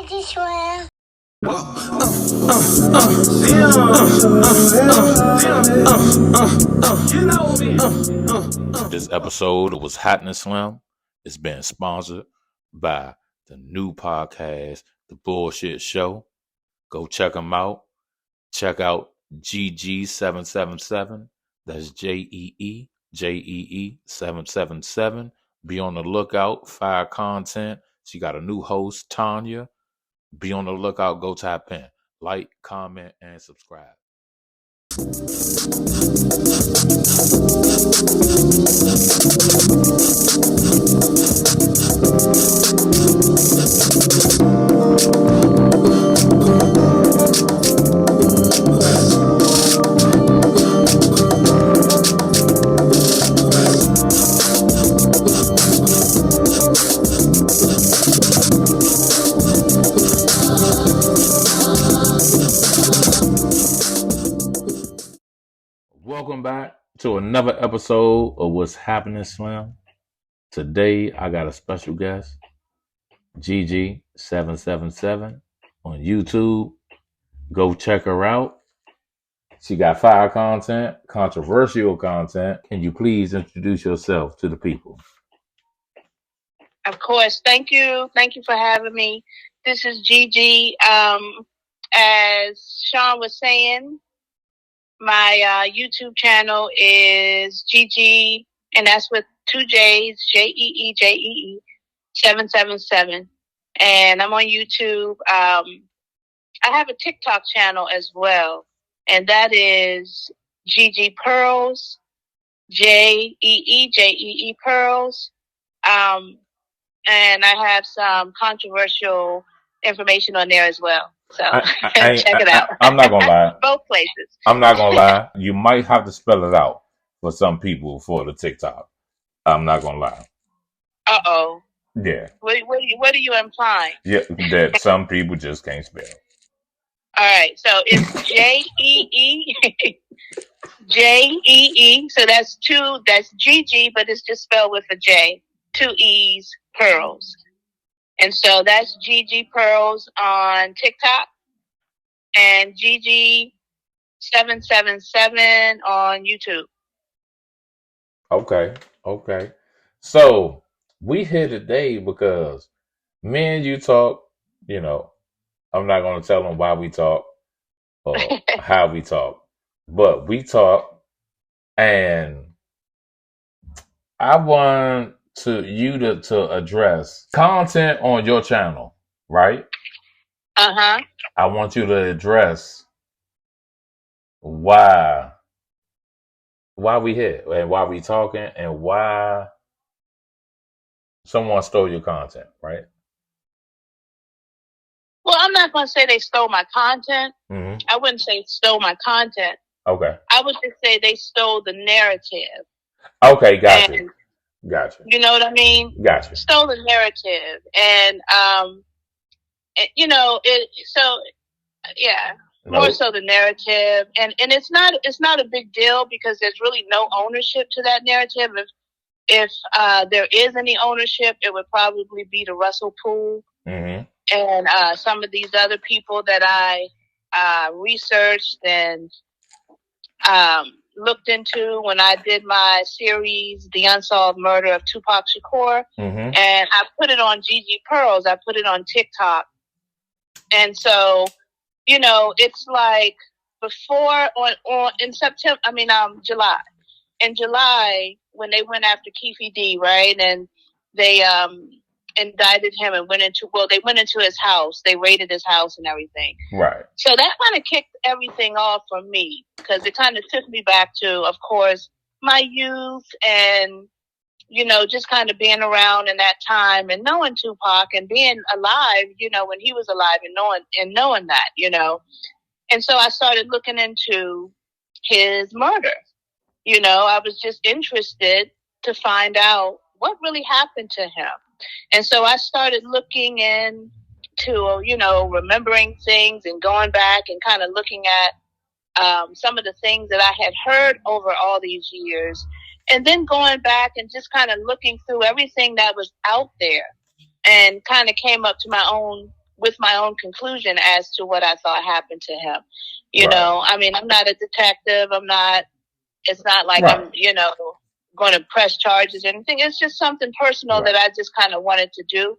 swear. This episode of What's Happening Slim is being sponsored by the new podcast, The Bullshit Show. Go check them out. Check out JEEJEE777. That's JEEJEE777. Be on the lookout. Fire content. She got a new host, Tanya. Be on the lookout. Go tap in. Like, comment, and subscribe. Welcome back to another episode of What's Happening Slim. Today I got a special guest, JEEJEE777 on YouTube. Go check her out. She got fire content, controversial content. Can you please introduce yourself to the people? Of course. Thank you. Thank you for having me. This is JEEJEE. As Sean was saying, my YouTube channel is JEEJEE, and that's with 2 J's, JEEJEE 777. And I'm on YouTube. I have a TikTok channel as well, and that is JEEJEE Pearls, JEEJEE Pearls. And I have some controversial information on there as well. So check it out. I'm not going to lie. Both places. I'm not going to lie. You might have to spell it out for some people for the TikTok. I'm not going to lie. Uh-oh. Yeah. What are you implying? Yeah, that some people just can't spell. All right. So it's JEE. JEE. So that's JEEJEE, but it's just spelled with a J. 2 E's, Pearls. And so that's JEEJEE Pearls on TikTok and JEEJEE777 on YouTube. Okay. So we here today because me and you talk, I'm not going to tell them why we talk or how we talk, but we talk, and I want you to address content on your channel, right? Uh-huh. I want you to address why we here and why we talking and why someone stole your content, right? Well, I'm not going to say they stole my content. Mm-hmm. I wouldn't say stole my content. Okay. I would just say they stole the narrative. Okay, gotcha. You know what I mean? Gotcha. Stole the narrative, and more so the narrative, and it's not a big deal because there's really no ownership to that narrative. If there is any ownership, it would probably be the Russell Poole and some of these other people that I researched and looked into when I did my series, The Unsolved Murder of Tupac Shakur. And I put it on JEEJEE Pearls. I put it on TikTok. And so, it's like before in July. In July, when they went after Keefe D, right? And they indicted him and they went into his house. They raided his house and everything. Right. So that kind of kicked everything off for me because it kind of took me back to, of course, my youth and, just kind of being around in that time and knowing Tupac and being alive, when he was alive and knowing that, And so I started looking into his murder. I was just interested to find out what really happened to him. And so I started looking into, remembering things and going back and kind of looking at some of the things that I had heard over all these years. And then going back and just kind of looking through everything that was out there and kind of came up to my own with my own conclusion as to what I thought happened to him. You Right. know, I mean, I'm not a detective. It's not like Right. I'm, you know, going to press charges or anything. It's just something personal Right. that I just kind of wanted to do.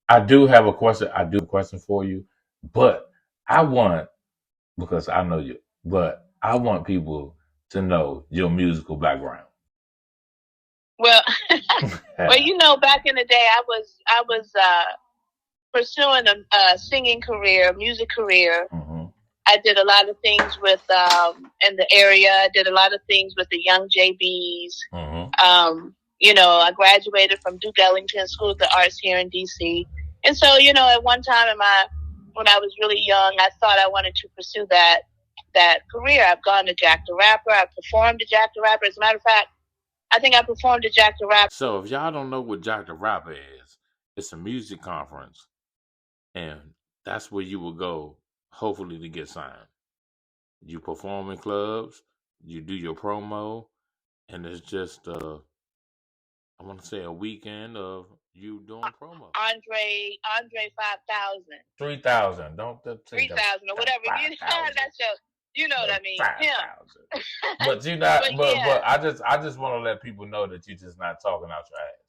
I do have a question. I do have a question for you, but I want, because I know you, but I want people to know your musical background. Well, well, you know, back in the day, I was pursuing a singing career, music career. Mm-hmm. I did a lot of things with in the area. I did a lot of things with the young JBs. Mm-hmm. You know, I graduated from Duke Ellington School of the Arts here in DC. And so, you know, at one time when I was really young, I thought I wanted to pursue that career. I've gone to Jack the Rapper. I've performed to Jack the Rapper. As a matter of fact, I think I performed to Jack the Rapper. So if y'all don't know what Jack the Rapper is, it's a music conference, and that's where you will go, hopefully, to get signed. You perform in clubs, you do your promo, and it's just I want to say a weekend of you doing promo. Andre 5,000. 3,000. Don't say 3,000 or whatever. You know, that's you know what I mean. 5,000. But you not. But I just want to let people know that you're just not talking out your ass.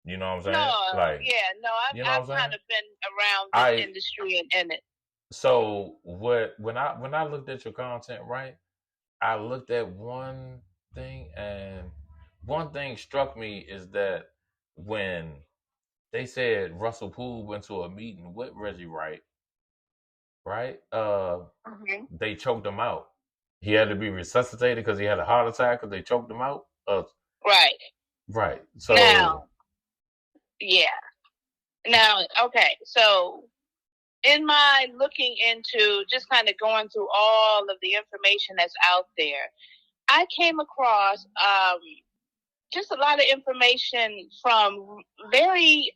You know what I'm saying? No, Like, I've kind of been around this industry and in it. So when I looked at your content, right, I looked at one thing, and one thing struck me is that when they said Russell Poole went to a meeting with Reggie Wright, right? They choked him out. He had to be resuscitated because he had a heart attack because they choked him out. Right. Right. So now, okay. So in my looking into just kind of going through all of the information that's out there, I came across just a lot of information from very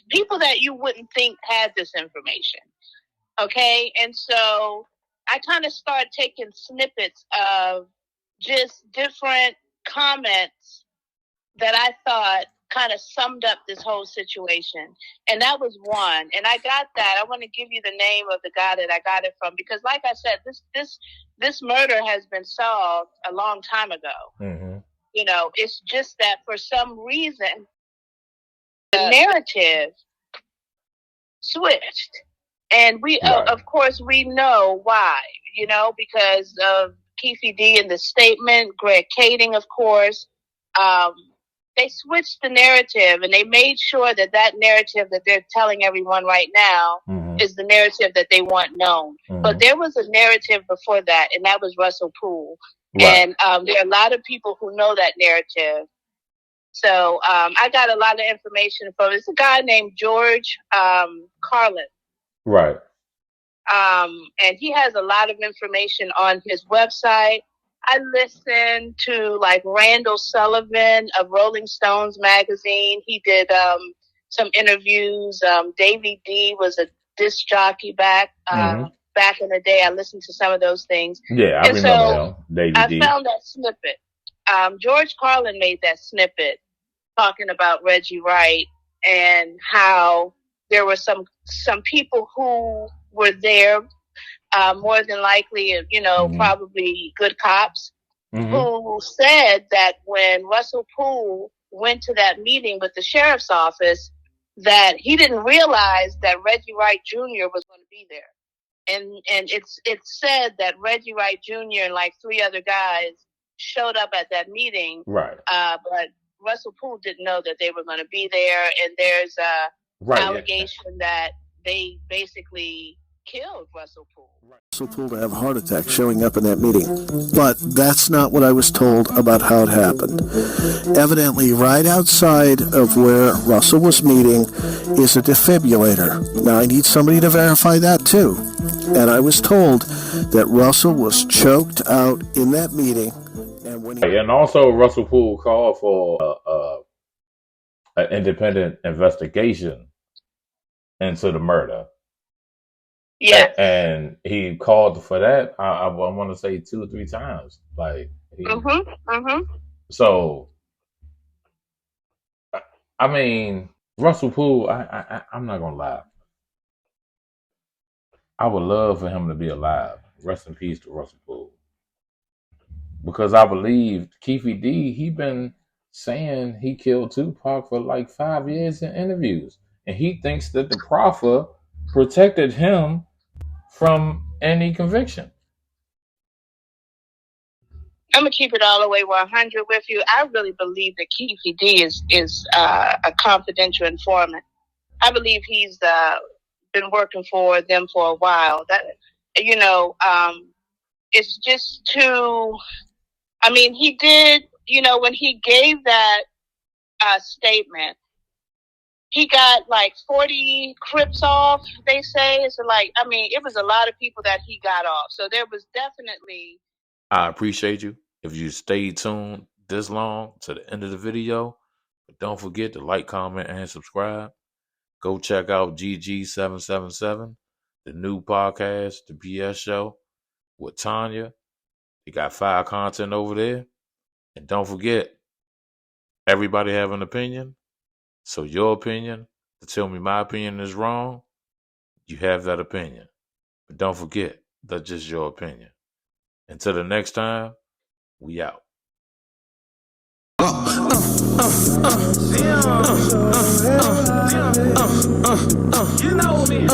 people that you wouldn't think had this information. Okay, and so I kind of started taking snippets of just different comments that I thought kind of summed up this whole situation. And that was one. And I got that. I want to give you the name of the guy that I got it from, because like I said, this murder has been solved a long time ago. Mm-hmm. You know, it's just that for some reason the narrative switched. And we, of course, we know why, you know, because of Keefe D and the statement, Greg Kading, of course. They switched the narrative, and they made sure that narrative that they're telling everyone right now is the narrative that they want known. But there was a narrative before that, and that was Russell Poole. Right. And there are a lot of people who know that narrative. So I got a lot of information from, it's a guy named George Carlin. Right. And he has a lot of information on his website. I listened to like Randall Sullivan of Rolling Stones magazine. He did some interviews. Davey D was a disc jockey back in the day. I listened to some of those things. Yeah, I remember him. Davey D. I found that snippet. George Carlin made that snippet talking about Reggie Wright and how there were some people who were there, more than likely, you know, probably good cops, who said that when Russell Poole went to that meeting with the sheriff's office, that he didn't realize that Reggie Wright Jr. was going to be there. And it's said that Reggie Wright Jr. and like 3 other guys showed up at that meeting. Right. But Russell Poole didn't know that they were going to be there. And there's allegation that they basically killed Russell Poole. Russell Poole to have a heart attack showing up in that meeting. But that's not what I was told about how it happened. Evidently, right outside of where Russell was meeting is a defibrillator. Now, I need somebody to verify that, too. And I was told that Russell was choked out in that meeting. And also, Russell Poole called for an independent investigation into the murder. Yeah. And he called for that, I want to say 2 or 3 times. Like, So, I mean, Russell Poole, I'm not going to lie. I would love for him to be alive. Rest in peace to Russell Poole. Because I believe Keefe D, he been saying he killed Tupac for like 5 years in interviews. And he thinks that the Prophet protected him from any conviction. I'm gonna keep it all the way 100 with you. I really believe that Keefe D is a confidential informant. I believe he's been working for them for a while. That it's just too. I mean, he did. When he gave that statement, he got like 40 Crips off. They say it's like. I mean, it was a lot of people that he got off. So there was definitely. I appreciate you if you stayed tuned this long to the end of the video. But don't forget to like, comment, and subscribe. Go check out JEEJEE777, the new podcast, the BS show with Tanya. You got fire content over there. And don't forget, everybody have an opinion. So your opinion, to tell me my opinion is wrong, you have that opinion. But don't forget, that's just your opinion. Until the next time, we out. You know me.